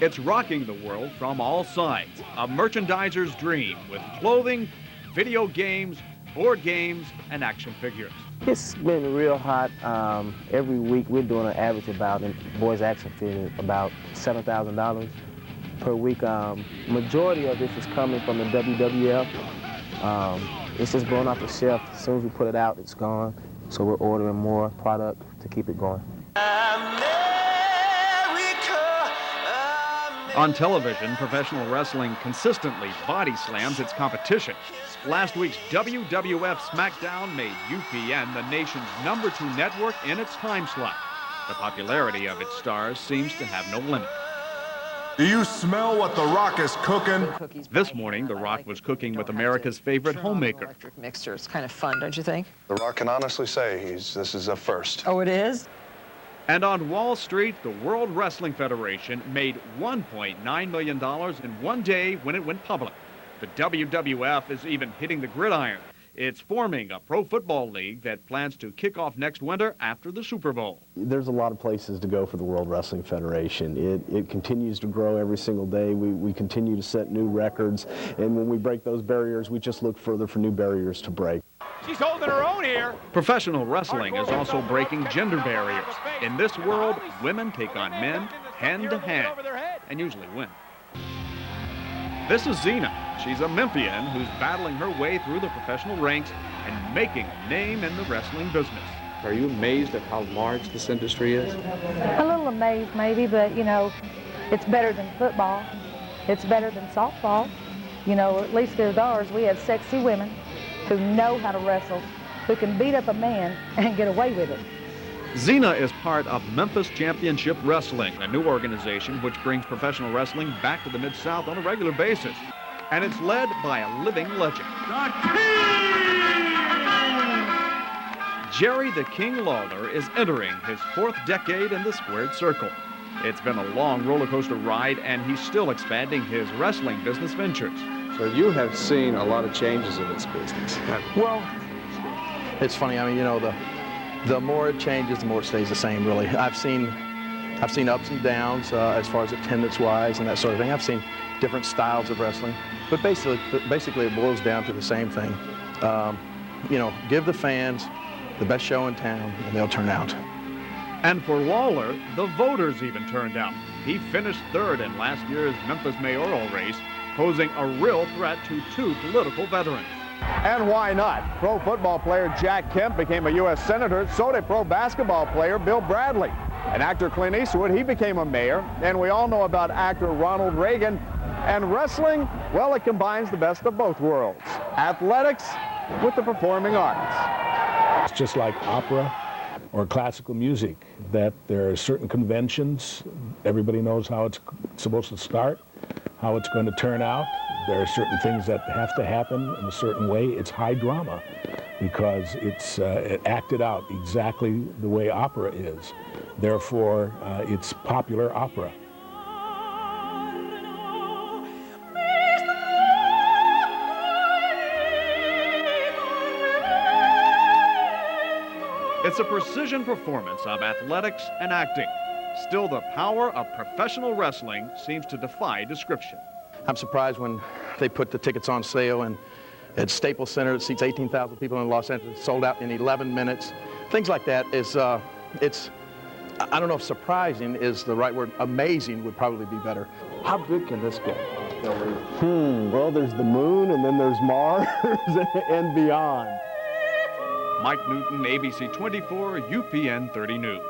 It's rocking the world from all sides, a merchandiser's dream with clothing, video games, board games, and action figures. It's been real hot. Every week we're doing an average about, in boys action figures, about $7,000 per week. Majority of this is coming from the WWF. It's just blowing off the shelf. As soon as we put it out, it's gone. So we're ordering more product to keep it going. On television, professional wrestling consistently body slams its competition. Last week's WWF SmackDown made UPN the nation's #2 network in its time slot. The popularity of its stars seems to have no limit. Do you smell what The Rock is cooking? This morning, The Rock was cooking with America's favorite homemaker. Electric mixer. It's kind of fun, don't you think? The Rock can honestly say this is a first. Oh, it is? And on Wall Street, the World Wrestling Federation made $1.9 million in one day when it went public. The WWF is even hitting the gridiron. It's forming a pro football league that plans to kick off next winter after the Super Bowl. There's a lot of places to go for the World Wrestling Federation. It continues to grow every single day. We continue to set new records, and when we break those barriers, we just look further for new barriers to break. She's holding her own here. Professional wrestling is also breaking gender barriers. In this world, women take on men hand to hand and usually win. This is Xena. She's a Memphian who's battling her way through the professional ranks and making a name in the wrestling business. Are you amazed at how large this industry is? A little amazed maybe, but you know, it's better than football. It's better than softball. You know, at least as ours, we have sexy women who know how to wrestle, who can beat up a man and get away with it. Xena is part of Memphis Championship Wrestling, a new organization which brings professional wrestling back to the Mid-South on a regular basis. And it's led by a living legend. Jerry the King Lawler is entering his 4th decade in the squared circle. It's been a long roller coaster ride, and he's still expanding his wrestling business ventures. So you have seen a lot of changes in this business. Well, it's funny. I mean, you know, the more it changes, the more it stays the same, really. I've seen ups and downs as far as attendance-wise and that sort of thing. I've seen different styles of wrestling, but basically it boils down to the same thing. You know, give the fans the best show in town, and they'll turn out. And for Lawler, the voters even turned out. He finished 3rd in last year's Memphis mayoral race, posing a real threat to 2 political veterans. And why not? Pro football player Jack Kemp became a U.S. Senator. So did pro basketball player Bill Bradley. And actor Clint Eastwood, he became a mayor. And we all know about actor Ronald Reagan. And wrestling, well, it combines the best of both worlds. Athletics with the performing arts. It's just like opera or classical music, that there are certain conventions. Everybody knows how it's supposed to start, how it's going to turn out. There are certain things that have to happen in a certain way. It's high drama because it's acted out exactly the way opera is. Therefore, it's popular opera. It's a precision performance of athletics and acting. Still, the power of professional wrestling seems to defy description. I'm surprised when they put the tickets on sale, and at Staples Center, it seats 18,000 people in Los Angeles, sold out in 11 minutes. Things like that is, it's, I don't know if surprising is the right word. Amazing would probably be better. How big can this get? Well, there's the moon, and then there's Mars, and beyond. Mykki Newton, ABC 24, UPN 30 News.